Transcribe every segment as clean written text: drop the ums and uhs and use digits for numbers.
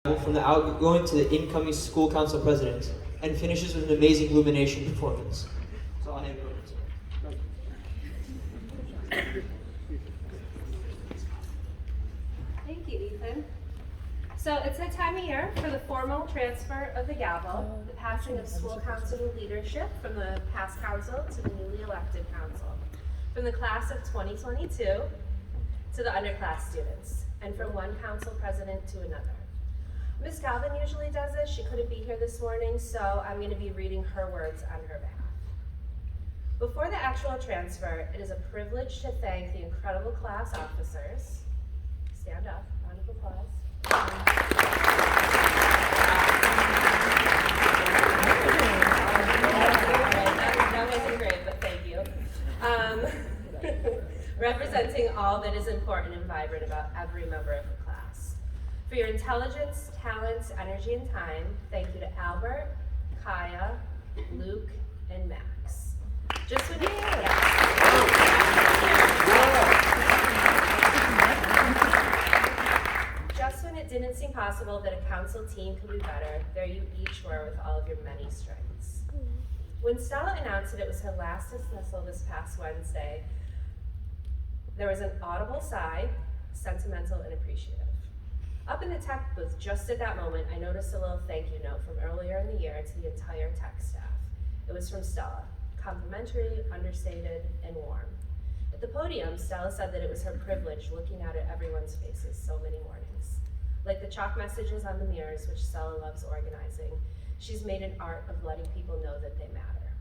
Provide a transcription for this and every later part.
from the outgoing to the incoming school council president, and finishes with an amazing illumination performance. So I'll hand it over to her. Thank you, Ethan. So it's that time of year for the formal transfer of the gavel, the passing of school council leadership from the past council to the newly elected council, from the class of 2022 to the underclass students, and from one council president to another. Ms. Galvin usually does this. She couldn't be here this morning, so I'm going to be reading her words on her behalf. Before the actual transfer, it is a privilege to thank the incredible class officers. Stand up, round of applause. That wasn't great, but thank you. Representing all that is important and vibrant about every member of the class. For your intelligence, talents, energy, and time, thank you to Albert, Kaya, Luke, and Max. Just when it didn't seem possible that a council team could be better, there you each were with all of your many strengths. When Stella announced that it was her last dismissal this past Wednesday, there was an audible sigh, sentimental and appreciative. Up in the tech booth, just at that moment, I noticed a little thank you note from earlier in the year to the entire tech staff. It was from Stella, complimentary, understated, and warm. At the podium, Stella said that it was her privilege looking out at everyone's faces so many mornings. Like the chalk messages on the mirrors, which Stella loves organizing, she's made an art of letting people know that they matter.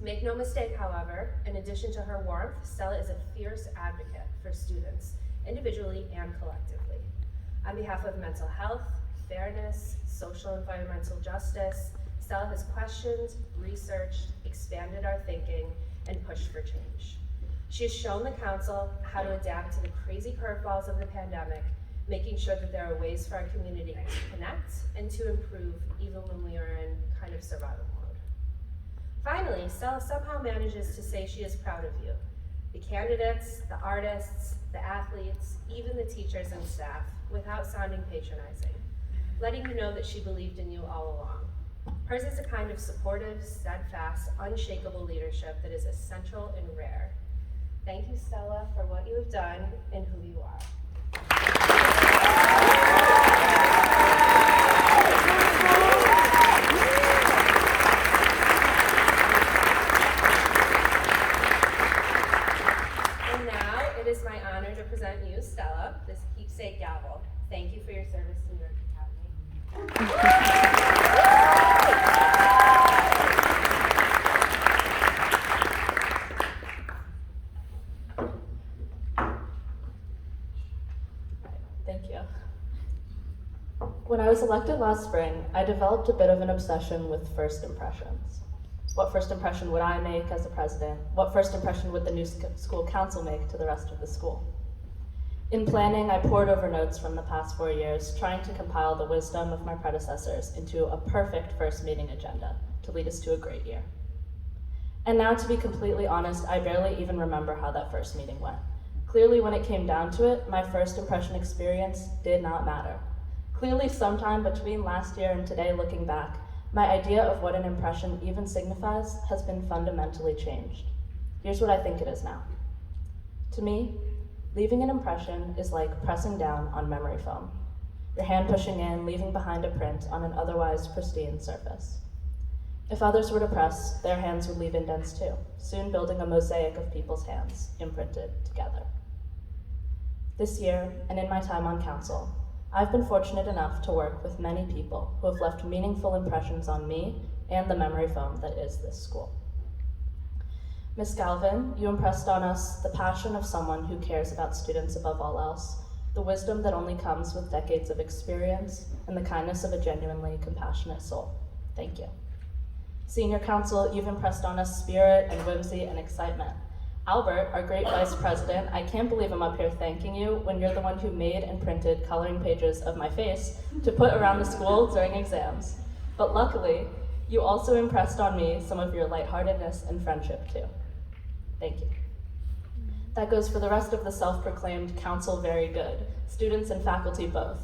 Make no mistake, however, in addition to her warmth, Stella is a fierce advocate for students, individually and collectively. On behalf of mental health, fairness, social and environmental justice, Stella has questioned, researched, expanded our thinking, and pushed for change. She has shown the council how to adapt to the crazy curveballs of the pandemic, making sure that there are ways for our community to connect and to improve even when we are in kind of survival mode. Finally, Stella somehow manages to say she is proud of you. The candidates, the artists, the athletes, even the teachers and staff, without sounding patronizing, letting you know that she believed in you all along. Hers is a kind of supportive, steadfast, unshakable leadership that is essential and rare. Thank you, Stella, for what you have done and who you are. And now it is my honor to present you, Stella, this keepsake gavel. Thank you for your service to Newark Academy. Thank you. When I was elected last spring, I developed a bit of an obsession with first impressions. What first impression would I make as a president? What first impression would the new school council make to the rest of the school? In planning, I pored over notes from the past 4 years, trying to compile the wisdom of my predecessors into a perfect first meeting agenda to lead us to a great year. And now, to be completely honest, I barely even remember how that first meeting went. Clearly, when it came down to it, my first impression experience did not matter. Clearly, sometime between last year and today, looking back, my idea of what an impression even signifies has been fundamentally changed. Here's what I think it is now. To me, leaving an impression is like pressing down on memory foam. Your hand pushing in, leaving behind a print on an otherwise pristine surface. If others were to press, their hands would leave indents too, soon building a mosaic of people's hands, imprinted together. This year, and in my time on council, I've been fortunate enough to work with many people who have left meaningful impressions on me and the memory foam that is this school. Ms. Galvin, you impressed on us the passion of someone who cares about students above all else, the wisdom that only comes with decades of experience, and the kindness of a genuinely compassionate soul. Thank you. Senior council, you've impressed on us spirit and whimsy and excitement. Albert, our great vice president, I can't believe I'm up here thanking you when you're the one who made and printed coloring pages of my face to put around the school during exams. But luckily, you also impressed on me some of your lightheartedness and friendship too. Thank you. That goes for the rest of the self-proclaimed council very good, students and faculty both.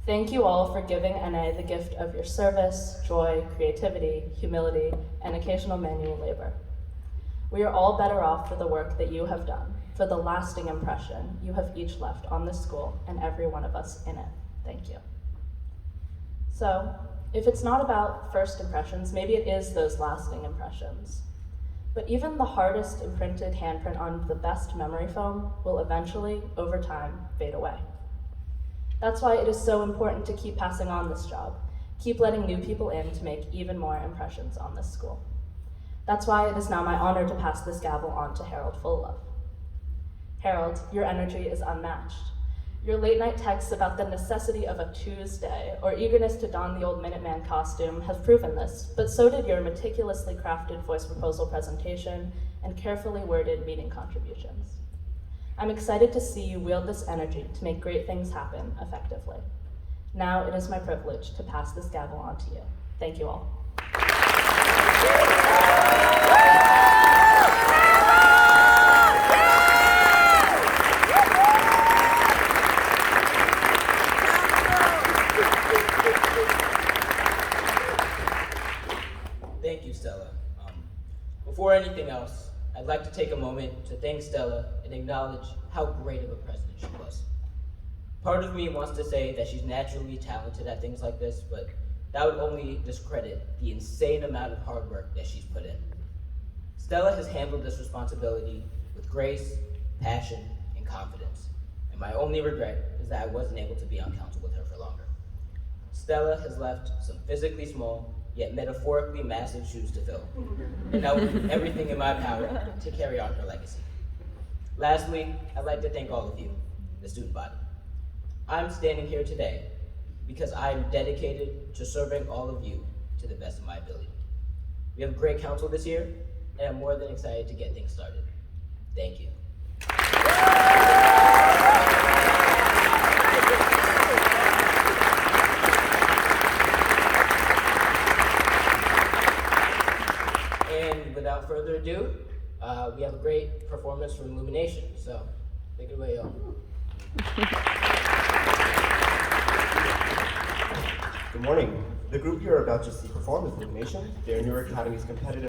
Thank you all for giving NA the gift of your service, joy, creativity, humility, and occasional manual labor. We are all better off for the work that you have done, for the lasting impression you have each left on this school and every one of us in it. Thank you. So, if it's not about first impressions, maybe it is those lasting impressions. But even the hardest imprinted handprint on the best memory foam will eventually, over time, fade away. That's why it is so important to keep passing on this job, keep letting new people in to make even more impressions on this school. That's why it is now my honor to pass this gavel on to Harold Fullove. Harold, your energy is unmatched. Your late night texts about the necessity of a Tuesday or eagerness to don the old Minuteman costume have proven this, but so did your meticulously crafted voice proposal presentation and carefully worded meeting contributions. I'm excited to see you wield this energy to make great things happen effectively. Now it is my privilege to pass this gavel on to you. Thank you all. Thank you, Stella. Before anything else, I'd like to take a moment to thank Stella and acknowledge how great of a president she was. Part of me wants to say that she's naturally talented at things like this, but that would only discredit the insane amount of hard work that she's put in. Stella has handled this responsibility with grace, passion, and confidence, and my only regret is that I wasn't able to be on council with her for longer. Stella has left some physically small, yet metaphorically massive shoes to fill, and I will do everything in my power to carry on her legacy. Lastly, I'd like to thank all of you, the student body. I'm standing here today because I am dedicated to serving all of you to the best of my ability. We have a great council this year, and I'm more than excited to get things started. Thank you. And without further ado, we have a great performance from Illumination, so take it away, y'all. Good morning. The group you're about to see perform is Illumination. They're Newark Academy's competitive